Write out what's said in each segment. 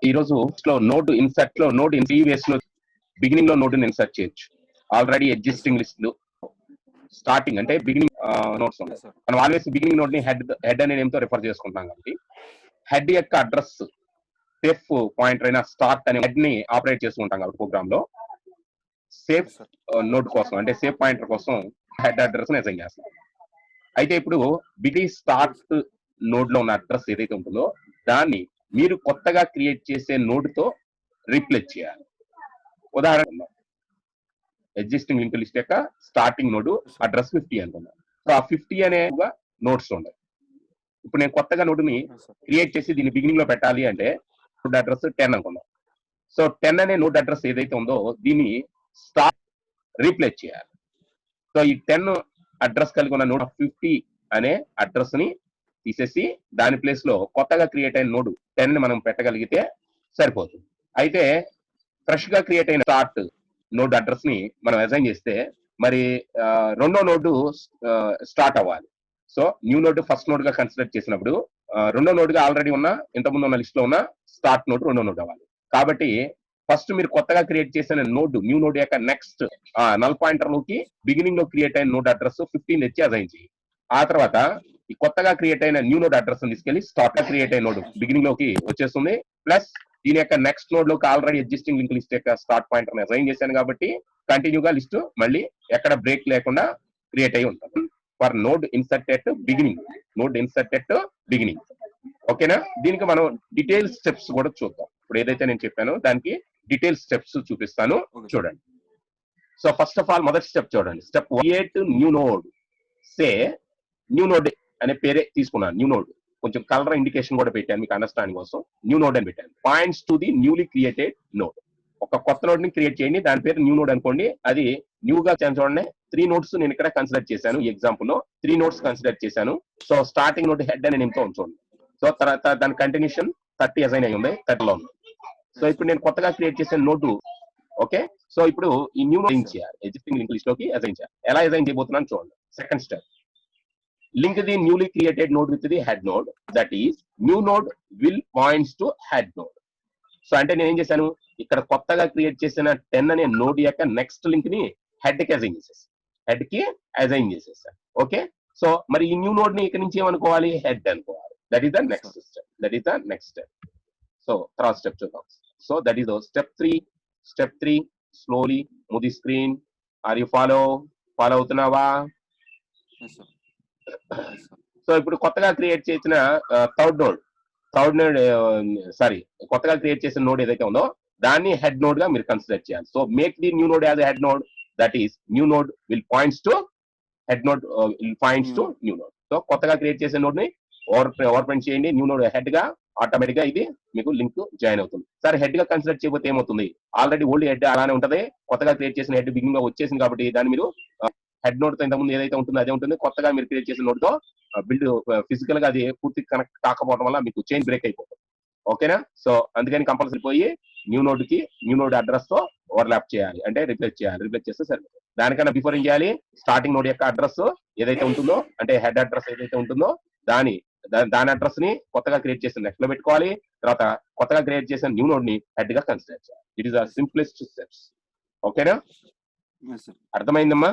ఈ రోజు node insert లో నోడ్ ప్రీవియస్ లో బిగినింగ్ లో నోడ్ ఇన్సర్ట్ చేయొచ్చు. ఆల్రెడీ ఎగ్జిస్టింగ్ లిస్ట్ లో స్టార్టింగ్ అంటే బిగినింగ్ నోట్స్ ఉన్నాయి. మనం ఆల్వేస్ బిగినింగ్ నోడ్ ని హెడ్ అనే నేమ్ తో రిఫర్ చేసుకుంటాం కాబట్టి హెడ్ యొక్క అడ్రస్ సేఫ్ పాయింటర్ అయినా స్టార్ట్ అనే హెడ్ ని ఆపరేట్ చేసుకుంటాం కాబట్టి ప్రోగ్రామ్ లో సేఫ్ నోడ్ కోసం అంటే సేఫ్ పాయింటర్ కోసం హెడ్ అడ్రస్ ని అసైన్ చేస్తాం. అయితే ఇప్పుడు బిగినింగ్ స్టార్ట్ నోడ్ లో ఉన్న అడ్రస్ ఏదైతే ఉంటుందో దాన్ని మీరు కొత్తగా క్రియేట్ చేసే నోడ్ తో రీప్లేస్ చేయాలి. ఉదాహరణ ఎగ్జిస్టింగ్ లింక్ లిస్ట్ యొక్క స్టార్టింగ్ నోడ్ అడ్రస్ 50 అనుకున్నాం. సో ఆ 50 అనే నోట్స్ ఉన్నాయి. ఇప్పుడు నేను కొత్తగా నోడ్ ని క్రియేట్ చేసి దీన్ని బిగినింగ్ లో పెట్టాలి అంటే నోడ్ అడ్రస్ 10 అనుకున్నాం. సో 10 అనే నోడ్ అడ్రస్ ఏదైతే ఉందో దీన్ని స్టార్ట్ రీప్లేస్ చేయాలి. సో ఈ 10 అడ్రస్ కలిగి ఉన్న నోడ్ 50 అనే అడ్రస్ ని తీసేసి దాని ప్లేస్ లో కొత్తగా క్రియేట్ అయిన నోడ్ 10 ని మనం పెట్టగలిగితే సరిపోతుంది. అయితే ఫ్రెష్ గా క్రియేట్ అయిన స్టార్ట్ నోడ్ అడ్రస్ ని మనం అసైన్ చేస్తే మరి రెండో నోడ్ స్టార్ట్ అవ్వాలి. So new node first node గా కన్సిడర్ చేసినప్పుడు రెండో నోడ్ గా ఆల్రెడీ ఉన్న ఇంతకుముందు ఉన్న లిస్ట్ లో ఉన్న స్టార్ట్ నోడ్ రెండో నోడ్ అవ్వాలి. కాబట్టి ఫస్ట్ మీరు కొత్తగా క్రియేట్ చేసిన నోడ్ న్యూ నోడ్ యొక్క నెక్స్ట్ నల్ పాయింటర్ లోకి బిగినింగ్ లో క్రియేట్ అయిన నోడ్ అడ్రస్ 15 తెచ్చి అసైన్ చేయి. ఆ తర్వాత ఈ కొత్తగా క్రియేట్ అయిన న్యూ నోడ్ అడ్రస్ తీసుకెళ్లి స్టార్ట్ గా క్రియేట్ అయిన నోడ్ బిగినింగ్ లోకి వచ్చేస్తుంది. ప్లస్ దీని యొక్క నెక్స్ట్ నోడ్ లోకి ఆల్రెడీ ఎగ్జిస్టింగ్ లింక్ లిస్ట్ యొక్క స్టార్ట్ పాయింటర్ అసైన్ చేశాను కాబట్టి కంటిన్యూగా లిస్ట్ మళ్ళీ ఎక్కడ బ్రేక్ లేకుండా క్రియేట్ అయి ఉంటుంది. For node insert at beginning, node insert at beginning. ఓకేనా? దీనికి మనం డీటెయిల్ స్టెప్స్ కూడా చూద్దాం. ఇప్పుడు ఏదైతే నేను చెప్పానో దానికి డీటెయిల్ స్టెప్స్ చూపిస్తాను, చూడండి. సో ఫస్ట్ ఆఫ్ ఆల్ మొదటి స్టెప్ చూడండి. Step create new node. Say new node అనే పేరే తీసుకున్నాను. న్యూ నోడ్ కొంచెం కలర్ ఇండికేషన్ కూడా పెట్టాను మీకు అండర్స్టాండింగ్ కోసం. న్యూ నోడ్ అని పెట్టాను. Points to the newly created node. ఒక కొత్త నోడ్ ని క్రియేట్ చేయండి, దాని పేరు న్యూ నోడ్ అనుకోండి. అది న్యూగా చూడండి 3 నోడ్స్ నేను ఇక్కడ కన్సిడర్ చేశాను. ఈ ఎగ్జాంపుల్ లో 3 నోడ్స్ కన్సిడర్ చేశాను. సో స్టార్టింగ్ నోడ్ హెడ్ అనే నేమ్తో ఉంచండి. సో తర్వాత దాని కంటిన్యూషన్ 30 అసైన్ అయి ఉంది, 30 లో ఉంది. సో ఇప్పుడు నేను కొత్తగా క్రియేట్ చేసిన నోడ్. ఓకే, సో ఇప్పుడు ఈ న్యూ నోడ్ అసైన్ చేయాలి. ఎగ్జిస్టింగ్ లింక్ లిస్ట్ లోకి అసైన్ చేయాలి. ఎలా అసైన్ చేయబోతున్నాను చూడండి. Second step, link the newly created node with the head node. That is new node will points to head node. So అంటే నేను ఏం చేశాను, ఇక్కడ కొత్తగా క్రియేట్ చేసిన 10 అనే నోడ్ యొక్క నెక్స్ట్ లింక్ ని హెడ్ కి అసైన్ చేసేసాను. హెడ్ కి అసైన్ చేసేసాను. ఓకే, సో మరి ఈ న్యూ నోడ్ ని ఇక్కడ నుంచి ఏమనుకోవాలి, హెడ్ అనుకోవాలి. That is the next step. That is the next step. So తర్వాత స్టెప్ చూద్దాం. So that is step 3. Step 3 slowly move the screen. Are you follow అవుతున్నావా? సో ఇప్పుడు కొత్తగా క్రియేట్ చేసిన థర్డ్ నోడ్ కొత్తగా క్రియేట్ చేసిన నోడ్ ఏదైతే ఉందో దాన్ని హెడ్ నోడ్ గా మీరు కన్సిడర్ చేయాలి. So make the new node as head node. That is new node will points to head node, will points to new node. So కొత్తగా క్రియేట్ చేసిన నోడ్ ని ఓవర్ ప్రింట్ చేయండి. న్యూ నోడ్ హెడ్ గా automatic గా ఇది మీకు link join అవుతుంది. సరే హెడ్ గా కన్సిడర్ చేయబోతే ఏమవుతుంది, ఆల్రెడీ ఓల్డ్ హెడ్ అలానే ఉంటది. కొత్తగా క్రియేట్ చేసిన హెడ్ బిగినింగ్ లో వచ్చేసింది కాబట్టి దాన్ని మీరు హెడ్ నోడ్ తో ఇంతకుముందు ఏదైతే ఉంటుందో అదే ఉంటుంది. కొత్తగా మీరు క్రియేట్ చేసిన నోడ్ తో బిల్డ్ ఫిజికల్ గా అది పూర్తి కనెక్ట్ కాకపోవడం వల్ల మీకు చైన్ బ్రేక్ అయిపోతుంది. ఓకేనా? సో అందుకని కంపల్సరీ పోయి న్యూ నోడ్ కి న్యూ నోడ్ అడ్రస్ తో ఓవర్లాప్ చేయాలి, అంటే రిప్లేస్ చేయాలి. రిప్లేస్ చేస్తే సరిపోతుంది. దానికన్నా బిఫోర్ ఏం చేయాలి, స్టార్టింగ్ నోడ్ యొక్క అడ్రస్ ఏదైతే ఉంటుందో అంటే హెడ్ అడ్రస్ ఏదైతే ఉంటుందో దాని అడ్రస్ ని కొత్తగా క్రియేట్ చేసిన నెక్స్ట్ లో పెట్టుకోవాలి. తర్వాత కొత్తగా క్రియేట్ చేసిన న్యూ నోడ్ ని హెడ్ గా కన్సిడర్ చేయాలి. It is the simplest steps. ఓకేనా? అర్థమైందమ్మా?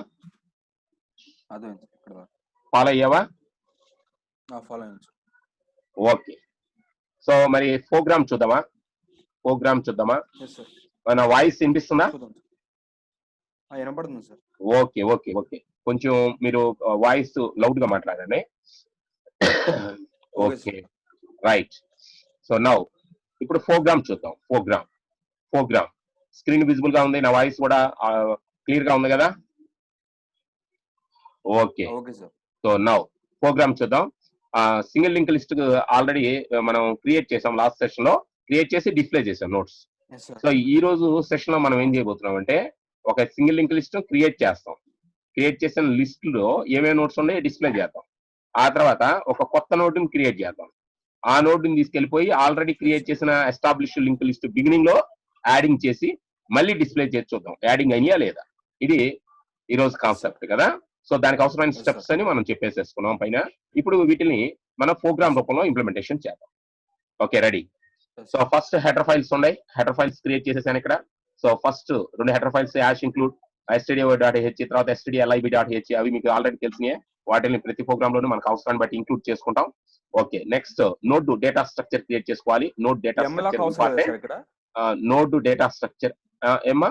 ఫాలో అయ్యావా? ఓకే, సో మరి ప్రోగ్రామ్ చూద్దామా? మన వాయిస్ వినిపిస్తుందా? ఓకే ఓకే ఓకే, కొంచెం మీరు వాయిస్ లౌడ్ గా మాట్లాడండి. Okay right. సో నౌ ఇప్పుడు ప్రోగ్రామ్ చూద్దాం. ప్రోగ్రామ్ స్క్రీన్ విజిబుల్ గా ఉంది, నా వాయిస్ కూడా క్లియర్ గా ఉంది కదా? ఓకే, సో నౌ ప్రోగ్రామ్ చూద్దాం. సింగిల్ లింక్ లిస్ట్ ఆల్రెడీ మనం క్రియేట్ చేసాం. లాస్ట్ సెషన్ లో క్రియేట్ చేసి డిస్ప్లే చేసాం నోట్స్. సో ఈ రోజు సెషన్ లో మనం ఏం చేయబోతున్నాం అంటే ఒక సింగిల్ లింక్ లిస్ట్ క్రియేట్ చేస్తాం. క్రియేట్ చేసిన లిస్ట్ లో ఏమేమి నోట్స్ ఉన్నాయో డిస్ప్లే చేద్దాం. ఆ తర్వాత ఒక కొత్త నోట్ ని క్రియేట్ చేద్దాం. ఆ నోట్ ని తీసుకెళ్లిపోయి ఆల్రెడీ క్రియేట్ చేసిన ఎస్టాబ్లిష్ లింక్ లిస్ట్ బిగినింగ్ లో యాడింగ్ చేసి మళ్ళీ డిస్ప్లే చేసి చూద్దాం యాడింగ్ అయ్యా లేదా. ఇది ఈ రోజు కాన్సెప్ట్ కదా. సో దానికి అవసరమైన స్టెప్స్ అని మనం చెప్పేసేసుకున్నాం పైన. ఇప్పుడు వీటిని మన ప్రోగ్రామ్ రూపంలో ఇంప్లిమెంటేషన్ చేద్దాం. Okay ready. So first header files ఉన్నాయి, హెడర్ ఫైల్స్ క్రియేట్ చేసేసాను ఇక్కడ. So first 2 header files ash include stdio.h, తర్వాత stdlib.h, అవి మీకు ఆల్రెడీ తెలిసినాయి. వాటిని ప్రతి ప్రోగ్రామ్ లోనూ మనకు అవసరాన్ని బట్టి ఇంక్లూడ్ చేసుకుంటాం. Okay, next node data structure create చేసుకోవాలి. Node data structure important. Node data structure ఏమా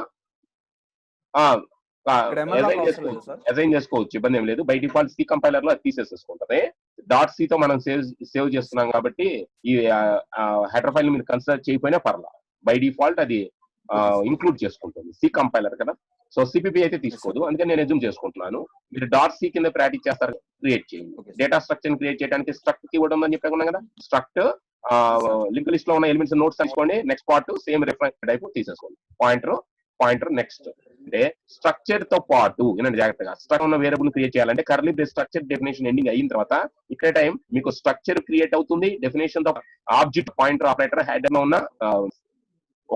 అసైన్ చేసుకోవచ్చు, ఇబ్బంది ఏం లేదు. బై డిఫాల్ట్ సి కంపైలర్ లో అది తీసేసుకుంటది. డాట్ సి తో మనం సేవ్ చేస్తున్నాం కాబట్టి ఈ హెడర్ ఫైల్ మీరు కన్సిడర్ చేయకపోయినా పర్లా, బై డిఫాల్ట్ అది ఇంక్లూడ్ చేసుకుంటుంది, సి కంపైలర్ కదా. సో సిపిపి అయితే తీసుకోదు, అందుకని నేను ఎజ్యూమ్ చేసుకుంటున్నాను. మీరు డాట్ సి కింద ప్రాక్టీస్ చేస్తారు, క్రియేట్ చేయండి. డేటా స్ట్రక్చర్ క్రియేట్ చేయడానికి స్ట్రక్ట్ కీవర్డ్ ఉందని చెప్పాను కదా. స్ట్రక్ట్ లింక్ లిస్ట్ లో ఉన్న ఎలిమెంట్స్ నోట్స్ తీసుకోండి. Next part same reference type తీసేసుకోండి. పాయింటర్ నెక్స్ట్ అంటే స్ట్రక్చర్ తో పాటు ఏనండి జాగ్రత్తగా స్ట్రక్చర్ ఉన్న వేరియబుల్ క్రియేట్ చేయాలంటే curly brace structure definition ending అయిన తర్వాత ఇక్కడ టైం మీకు స్ట్రక్చర్ క్రియేట్ అవుతుంది. డెఫినేషన్ తో ఆబ్జెక్ట్ పాయింటర్ ఆపరేటర్ హెడర్ లో ఉన్న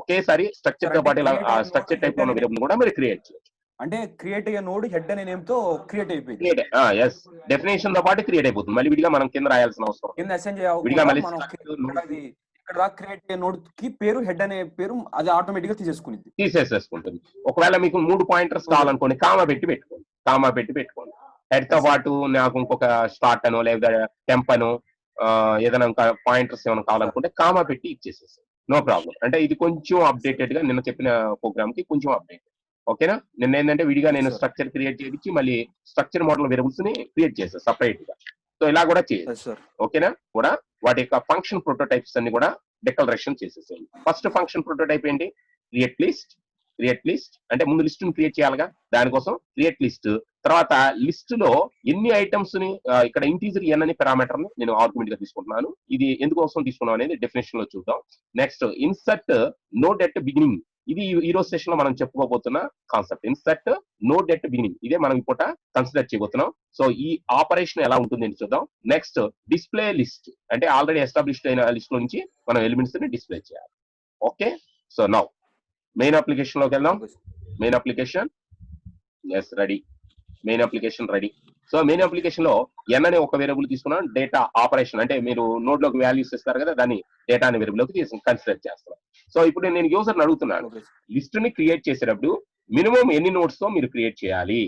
ఒకేసారి స్ట్రక్చర్ తో పాటు స్ట్రక్చర్ టైప్ లో ఉన్న వేరియబుల్ కూడా మీరు క్రియేట్ చేయొచ్చు. అంటే క్రియేట్ అయ్యే నోడ్ హెడ్ అనే నేమ్ తో క్రియేట్ అయిపోయింది. ఎస్, డెఫినేషన్ తో పాటు క్రియేట్ అయిపోతుంది. మళ్ళీ విడిగా మనం కింద రాయాల్సిన అవసరం విడిగా మళ్ళీ ఇక్కడ క్రియేట్ అయ్యే నోడ్ కి పేరు హెడ్ అనే పేరు అది ఆటోమేటిక్ గా తీసేసుకుంటుంది. ఒకవేళ మీకు 3 పాయింటర్స్ కావాలనుకోండి, కామా పెట్టి పెట్టుకోండి. హెడ్ తో పాటు నాకు ఇంకొక స్టార్ట్ అనో లేదా టెంప్ అనో ఏదైనా ఇంకా పాయింటర్స్ ఏమైనా కావాలనుకుంటే కామా పెట్టి ఇచ్చేసేసి నో ప్రాబ్లం. అంటే ఇది కొంచెం అప్డేటెడ్ గా నిన్న చెప్పిన ప్రోగ్రామ్ కి కొంచెం అప్డేట్. ఓకేనా, నిన్న ఏంటంటే విడిగా నేను స్ట్రక్చర్ క్రియేట్ చేయించి మళ్ళీ స్ట్రక్చర్ మోడల్ వేరియబుల్స్ ని క్రియేట్ చేస్తాను సపరేట్ గా. సో ఇలా కూడా చేయొచ్చు. ఓకేనా, కూడా వాటి యొక్క ఫంక్షన్ ప్రోటోటైప్స్ అన్ని కూడా డిక్లరేషన్ చేసేసేయండి. ఫస్ట్ ఫంక్షన్ ప్రోటోటైప్ ఏంటి? క్రియేట్ లిస్ట్ అంటే ముందు లిస్ట్ ని క్రియేట్ చేయాలిగా, దానికోసం క్రియేట్ లిస్ట్. తర్వాత లిస్ట్ లో ఎన్ని ఐటమ్స్ ని ఇక్కడ ఇంటీజర్ ఎన్ అనే పారామీటర్ ని నేను ఆర్గ్యుమెంట్ గా తీసుకుంటున్నాను. ఇది ఎందుకోసం తీసుకున్నాం అనేది డెఫినేషన్ లో చూద్దాం. Next insert node at beginning, ఇది ఈ రోజు సెషన్ లో మనం చెప్పుకోబోతున్న concept. Insert node at beginning, ఇదే మనం ఇప్పుడు కన్సిడర్ చేయబోతున్నాం. సో ఈ ఆపరేషన్ ఎలా ఉంటుంది అని చూద్దాం. నెక్స్ట్ డిస్ప్లే లిస్ట్, అంటే ఆల్రెడీ ఎస్టాబ్లిష్డ్ అయిన లిస్ట్ లో నుంచి మనం ఎలిమెంట్స్ ని డిస్ప్లే చేయాలి. Okay, so now main application లోకి వెళ్దాం. Main application ready. So main application లో ఎన్ అనే ఒక వేరియబుల్ తీసుకున్నాం. డేటా ఆపరేషన్ అంటే మీరు నోడ్ లోకి వాల్యూస్ ఇస్తారు కదా, దాన్ని డేటా అనే వేరియబుల్ లోకి కన్సిడర్ చేస్తాం. సో ఇప్పుడు నేను యూజర్ అడుగుతున్నాను, లిస్ట్ ని క్రియేట్ చేసేటప్పుడు మినిమం ఎన్ని నోడ్స్ తో మీరు క్రియేట్ చేయాలి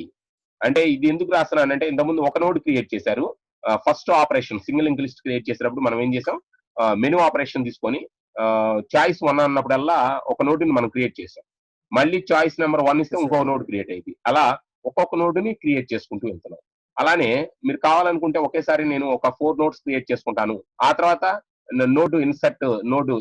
అంటే ఇది ఎందుకు రాస్తున్నాను అంటే, ఇంతకుముందు ఒక నోడ్ క్రియేట్ చేశారు. First operation single link list create చేసేటప్పుడు మనం ఏం చేసాం, మెనూ ఆపరేషన్ తీసుకొని చాయిస్ 1 అన్నప్పుడల్లా ఒక నోడ్ ని మనం క్రియేట్ చేసాం. మళ్ళీ చాయిస్ నెంబర్ 1 ఇస్తే ఇంకో నోడ్ క్రియేట్ అయింది. అలా ఒక్కొక్క నోడ్ ని క్రియేట్ చేసుకుంటూ వెళ్తున్నాం. అలానే మీరు కావాలనుకుంటే ఒకేసారి నేను ఒక 4 నోడ్స్ క్రియేట్ చేసుకుంటాను. ఆ తర్వాత నోడ్